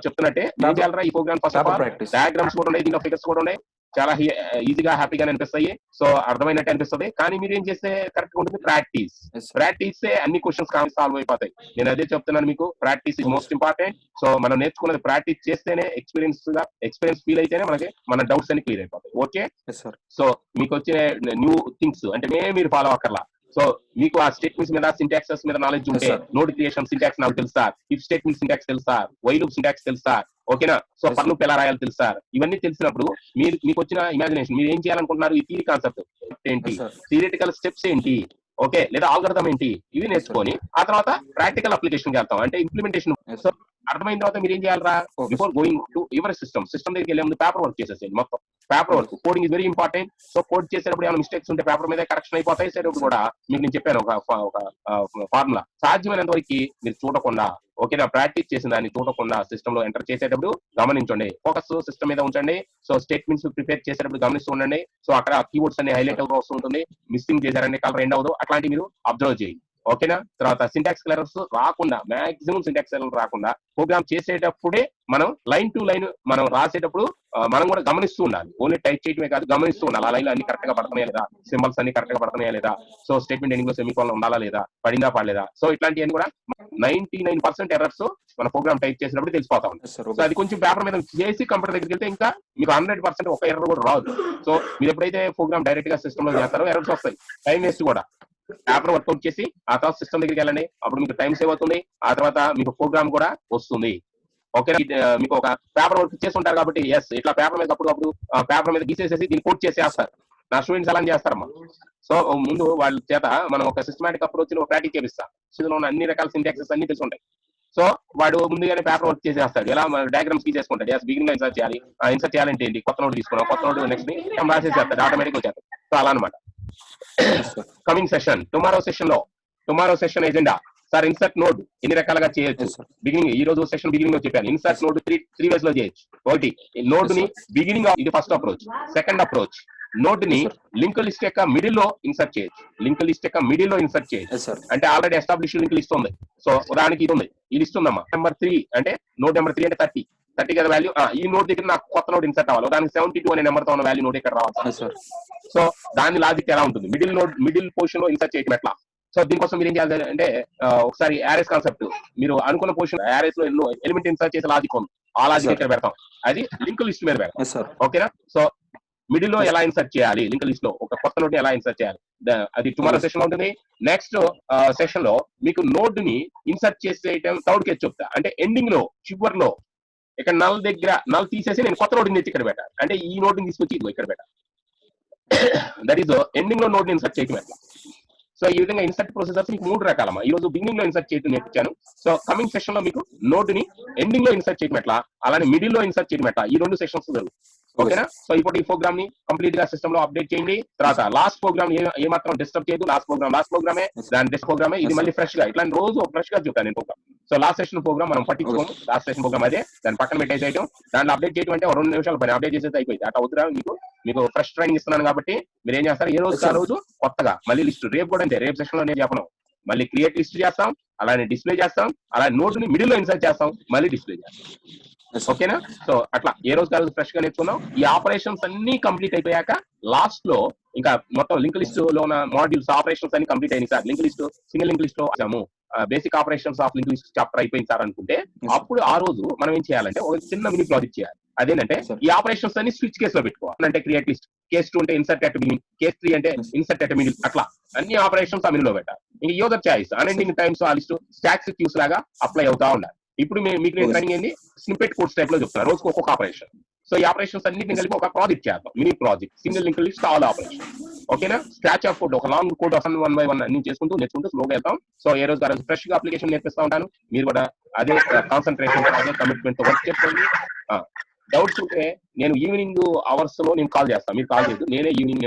చెప్తున్నట్టే ఏం చేయాలరా ఈ program. First of all diagrams కూడా ఉన్నాయి, దీంట్లో ఫిగర్స్ కూడా ఉన్నాయి. చాలా ఈజీగా హ్యాపీగా అనిపిస్తాయి. సో అర్థమైనట్టు అనిపిస్తుంది. కానీ మీరు ఏం చేస్తే కరెక్ట్ గా ఉంటుంది? ప్రాక్టీస్ అన్ని క్వశ్చన్స్ సాల్వ్ అయిపోతాయి. నేను అదే చెప్తున్నాను మీకు, practice is most important. So మనం నేర్చుకున్నది ప్రాక్టీస్ చేస్తేనే, ఎక్స్పీరియన్స్ ఫీల్ అయితేనే మనకి మన డౌట్స్ అన్ని క్లియర్ అయిపోతాయి. ఓకే, సో మీకు వచ్చే న్యూ థింగ్స్ అంటే మీరు ఫాలో అక్కర్లా. సో మీకు ఆ స్టేట్మెంట్స్ మీద, సింటాక్సెస్ మీద నాలెడ్జ్ ఉంటే, నోడ్ క్రియేషన్ సింటాక్స్ నాకు తెలుసా, ఇఫ్ స్టేట్మెంట్ సింటాక్స్ తెలుసా, వైల్ లూప్ సింటాక్స్ తెలుసా, ఓకేనా? సో ఫర్ లూప్ ఎలా రాయాలి తెలుసా? ఇవన్నీ తెలిసినప్పుడు మీకు వచ్చిన ఇమాజినేషన్, మీరు ఏం చేయాలనుకుంటున్నారు? ఈ థియరీ కాన్సెప్ట్ ఏంటి, థియరిటికల్ స్టెప్స్ ఏంటి, ఓకే, లేదా ఆల్గరిథం ఏంటి, ఇవి నేర్చుకొని ఆ తర్వాత ప్రాక్టికల్ అప్లికేషన్ వెళ్తాం అంటే ఇంప్లిమెంటేషన్. సో అర్థమైన తర్వాత మీరు ఏం చేయాలరా, before going to your system దగ్గరికి వెళ్ళే ముందు పేపర్ వర్క్ చేసేసేయండి. మొత్తం paper work, coding is very important. So code చేసేటప్పుడు ఏమైనా మిస్టేక్స్ ఉంటే పేపర్ మీద కరెక్షన్ అయిపోతాయి. చేసేటప్పుడు కూడా మీకు నేను చెప్పాను ఒక ఫార్ములా, సాధ్యమైనంత వరకు మీరు చూడకుండా, ఓకేనా, ప్రాక్టీస్ చేసిన దాన్ని చూడకుండా సిస్టమ్ లో ఎంటర్ చేసేటప్పుడు గమనించండి. ఫోకస్ సిస్టమ్ మీద ఉంచండి. సో స్టేట్మెంట్స్ ప్రిపేర్ చేసేటప్పుడు గమనిస్తూ ఉండండి. సో అక్కడ కీవర్డ్స్ అన్ని హైలైట్ అవుతూ వస్తుంటుంది. మిస్సింగ్ చేశారంటే కలర్ ఎండ్ అవ్వదు, అట్లాంటి మీరు అబ్జర్వ్ చేయండి. ఓకేనా. తర్వాత సింటాక్స్ ఎర్రర్స్ రాకుండా, మాక్సిమం సింటాక్స్ ఎర్రర్స్ రాకుండా ప్రోగ్రామ్ చేసేటప్పుడే మనం లైన్ టు లైన్ మనం రాసేటప్పుడు మనం కూడా గమనిస్తూ ఉండాలి. ఓన్లీ టైప్ చేయడమే కాదు, గమనిస్తూ ఉండాలి. ఆ లైన్ అన్ని కరెక్ట్ గా పడుతున్నాయా లేదా, సింబల్స్ అన్ని కరెక్ట్ గా పడుతున్నాయా లేదా, సో స్టేట్మెంట్ ఎండింగ్ లో సెమికోలన్ ఉండాలా లేదా, పడిందా పడలేదా. సో ఇట్లాంటివన్నీ కూడా 99% ఎర్రర్స్ మన ప్రోగ్రామ్ టైప్ చేసినప్పుడు తెలిసిపోతా ఉంది. సో అది కొంచెం పేపర్ మీద చేసి కంప్యూటర్ దగ్గరికి వెళ్తే ఇంకా మీకు 100% ఒక ఎర్రర్ కూడా రాదు. సో మీరు ఎప్పుడైతే ప్రోగ్రామ్ డైరెక్ట్ గా సిస్టమ్ లో చేస్తారో ఎర్రర్స్ వస్తాయి, టైం వేస్ట్ కూడా. పేపర్ వర్కౌట్ చేసి ఆ తర్వాత సిస్టమ్ దగ్గరికి వెళ్ళండి. అప్పుడు మీకు టైం సేవ్ అవుతుంది. ఆ తర్వాత మీకు ప్రోగ్రామ్ కూడా వస్తుంది. ఓకే, మీకు ఒక పేపర్ వర్క్ చేసి ఉంటారు కాబట్టి ఎస్ ఇట్లా పేపర్ మీద అప్పుడు పేపర్ మీద గీసేసేసి దీన్ని కోట్ చేసేస్తారు. నా స్టూడెంట్స్ అలా చేస్తారమ్మా. సో ముందు వాళ్ళ చేత మనం ఒక సిస్టమాటిక్ అప్రోచ్ ప్రాక్టీస్ చేపిస్తాం. ఇందులో ఉన్న అన్ని రకాల సింటాక్సెస్ అన్ని తెలిసి ఉంటాయి. సో వాడు ముందుగానే పేపర్ వర్క్ చేసేస్తాడు. ఎలా డయాగ్రామ్స్ గీసేసుకుంటాడు. ఎస్ బిగినింగ్ లో ఇన్సర్ట్ చేయాలి. ఇన్సర్ట్ చేయాలంటే ఏంటి, కొత్త నోట్ తీసుకున్నాం, కొత్త నోట్ నెక్స్ట్ రాసేసేస్తాడు, ఆటోమేటిక్ వచ్చేస్తాడు. సో అలా అనమాట. Coming session, tomorrow session agenda. Sir insert node ఎన్ని రకాలుగా చేయొచ్చు. బిగినింగ్ ఈ రోజు సెషన్ బిగినింగ్ లో చెప్పాను. ఇన్సర్ట్ నోడ్ త్రీ వేస్ లో చేయొచ్చు. ఒకటి, నోడ్ ని బిగినింగ్, ఇది first approach. Second approach, node ని లింక్ లిస్ట్ యొక్క మిడిల్ లో ఇన్సర్ట్ చేయొచ్చు. లింక్ లిస్ట్ యొక్క మిడిల్ లో ఇన్సర్ట్ చేయొచ్చు. అంటే ఆల్రెడీ ఎస్టాబ్లిష్ లింక్ లిస్ట్ ఉంది. సో దానికి ఇది ఉంది, ఈ లిస్ట్ ఉందమ్మా. నెంబర్ 3 అంటే నోడ్ నెంబర్ 3 అంటే 30 కదా వాల్యూ. ఈ నోడ్ దగ్గర నాకు కొత్త నోడ్ ఇన్సర్ట్ అవ్వాలి, దానికి 72 అనే నెంబర్ తో ఉన్న వాల్యూ నోడ్ ఇక్కడ రావాలి. సో దాని లాజిక్ ఎలా ఉంటుంది, మిడిల్ పొజిషన్ లో ఇన్సర్ట్ చేయడం ఎట్లా. సో దీనికోసం మీరు ఏం చేయాలి అంటే ఒకసారి యారేస్ కాన్సెప్ట్, మీరు అనుకున్న పొజిషన్ యారేస్ లో ఎన్నో ఎలిమెంట్ ఇన్సర్ట్ చేసే లాజిక్ ఉంది, ఆ లాజిక్ ఇక్కడ పెడతాం. అది లింక్ లిస్ట్ మీద పెడతాం. ఓకేనా. సో మిడిల్ లో ఎలా ఇన్సర్ట్ చేయాలి, లింక్ లిస్ట్ లో ఒక కొత్త నోడ్ ని ఎలా ఇన్సర్ట్ చేయాలి, అది టుమారో సెషన్ లో ఉంటుంది. నెక్స్ట్ సెషన్ లో మీకు నోడ్ ని ఇన్సర్ట్ చేసేయటం థర్డ్ కేసు చెప్తా. అంటే ఎండింగ్ లో చివరిలో ఇక్కడ నల్ తీసేసి నేను కొత్త నోడ్ ని ఇక్కడ పెట్టాను. అంటే ఈ నోడ్ ని తీసుకొచ్చి ఇక్కడ పెట్టాను. దట్ ఈస్ ఎండింగ్ లో నోడ్ ని ఇన్సర్ట్ చేయటం ఎట్లా. సో ఈ విధంగా ఇన్సర్ట్ ప్రొసెసర్స్ మీకు 3 రకాలమ్మా. ఈ రోజు బిగినింగ్ లో ఇన్సర్ట్ చేయడం నేర్పించాను. సో కమింగ్ సెషన్ లో మీకు నోడ్ ని ఎండింగ్ లో ఇన్సర్ట్ చేయడం ఎట్లా, అలానే మిడిల్ లో ఇన్సర్ట్ చేయడం ఎట్లా, ఈ 2 సెషన్స్ జరుగుతాయి. ఓకేనా. సో ఇప్పుడు ఈ ప్రోగ్రామ్ ని కంప్లీట్ గా సిస్టమ్ లో అప్డేట్ చేయండి. తర్వాత లాస్ట్ ప్రోగ్రామ్ ఏ మాత్రం డిస్టర్బ్ చేయదు. లాస్ట్ ప్రోగ్రామే దాని నెక్స్ట్ ప్రోగ్రామే. ఇది మళ్ళీ ఫ్రెష్ గా ఇట్లా రోజు ఫ్రెష్ గా చెప్తాను నేను program. So last session program మనం పట్టించుకోము. లాస్ట్ సెషన్ ప్రోగ్రామ్ అదే, దాన్ని పక్కన పెట్టేసేయడం. దాన్ని అప్డేట్ చేయడం అంటే 2 నిమిషాల పని, అప్డేట్ చేసేది అయిపోయింది. అట్లా వద్దురా, మీకు ఫ్రెష్ ట్రైనింగ్ ఇస్తున్నాను కాబట్టి మీరు ఏం చేస్తారు, ఏ రోజు ఆ రోజు కొత్తగా మళ్ళీ లిస్ట్. రేపు కూడా అంతే, రేపు సెషన్ లో నేను చెప్పను, మళ్ళీ క్రియేట్ లిస్ట్ చేస్తాం, అలానే డిస్ప్లే చేస్తాం, అలానే నోట్ ని మిడిల్ లో ఇన్సర్ట్ చేస్తాం, మళ్ళీ డిస్ప్లే చేస్తాం. ఓకేనా. సో అట్లా ఏ రోజు కాదు ఫ్రెష్ గా నేర్చుకున్నాం. ఈ ఆపరేషన్స్ అన్ని కంప్లీట్ అయిపోయాక లాస్ట్ లో ఇంకా మొత్తం లింక్ లిస్ట్ లో ఉన్న మాడ్యూల్స్ ఆపరేషన్స్ అన్ని కంప్లీట్ అయినాయి sir. Link list single link list లో వచ్చాము, basic operations of link list chapter అయిపోయింది సార్ అనుకుంటే, అప్పుడు ఆ రోజు మనం ఏం చేయాలంటే ఒక చిన్న మినీ ప్రాజెక్ట్ చేయాలి. అదేంటంటే ఈ ఆపరేషన్స్ అన్ని స్విచ్ కేస్ లో పెట్టుకోవాలి. అంటే క్రియేట్ లిస్ట్, కేస్ 2 అంటే ఇన్సర్ట్ అట్ బిగినింగ్, కేస్ 3 అంటే ఇన్సర్ట్ అట్ మిడిల్, అట్లా అన్ని ఆపరేషన్స్ ఆ మిడిల్ లో పెట్టాలి. ఇంకా యూజర్ చాయిస్ అన్ఎండింగ్ టైమ్స్ ఆ లిస్ట్ స్టాక్స్ క్యూస్ లాగా అప్లై అవుతా ఉండాలి. ఇప్పుడు మీకు నేను ట్రైనింగ్ ఏంది, స్నిప్పెట్ కోడ్స్ టైప్ లో చెప్తాను, రోజుకు ఒక్కొక్క ఆపరేషన్. సో ఈ ఆపరేషన్స్ అన్నింటిని కలిపి ఒక ప్రాజెక్ట్ చేద్దాం, mini project, single link list all operation. ఓకేనా. స్క్రాచ్ ఆఫ్ కోడ్, ఒక లాంగ్ కోడ్ 1 by 1 అన్ని చేసుకుంటూ నేర్చుకుంటూ స్లోగా వెళ్తాం. సో ఏ రోజు ఆ రోజు ఫ్రెష్ గా అప్లికేషన్ నేర్పిస్తా ఉంటాను. మీరు కూడా అదే కాన్సన్ట్రేషన్, అదే కమిట్మెంట్ తో వర్క్ చేసుకోండి. డౌట్స్ ఉంటే నేను ఈవినింగ్ అవర్స్ లో నేను కాల్ చేస్తాను, మీరు కాల్ చేయదు, నేనే ఈవినింగ్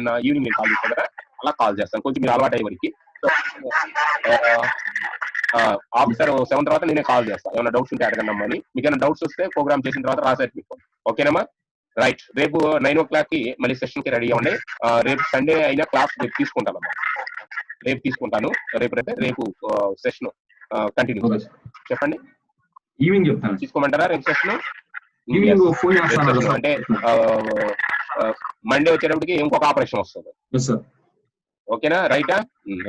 నేను కాల్ చేస్తాను కదా, అలా కాల్ చేస్తాను. కొంచెం మీరు అలవాటు అయ్యే వరకు ఆఫ్టర్ 7 తర్వాత నేనే కాల్ చేస్తాను. ఏమైనా డౌట్స్ ఉంటే అడగండి. మీకు ఏమైనా డౌట్స్ వస్తే ప్రోగ్రామ్ చేసిన తర్వాత రాసేట్ మీకు. ఓకేనమ్మా. రైట్. రేపు 9 o'clock కి మళ్ళీ సెషన్ కి రెడీ అవ్వండి. రేపు సండే అయినా క్లాస్ రేపు తీసుకుంటానమ్మా, రేపు తీసుకుంటాను. రేపు సెషన్ కంటిన్యూ. చెప్పండి. ఈవినింగ్ చెప్తాను, తీసుకోమంటారా రేపు సెషన్? అంటే మండే వచ్చేటప్పటికి ఇంకొక ఆపరేషన్ వస్తుంది. ఓకేనా. రైటా?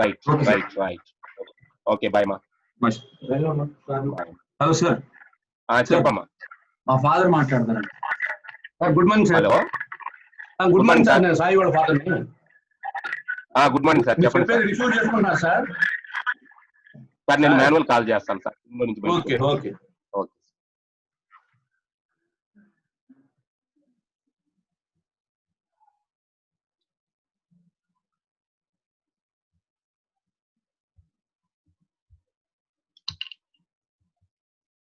రైట్. ఓకే, బాయ్ మా. Hello sir. చెప్పమ్మా. మా ఫాదర్ మాట్లాడతారండి. Good morning sir. Hello, good morning sir. నేను సాయి వాళ్ళ ఫాదర్. Good morning sir. చెప్పండి రిసీవ్ చేసుకుంటున్నా సార్. నేను మాన్యువల్ కాల్ చేస్తాను సార్. ఓకే.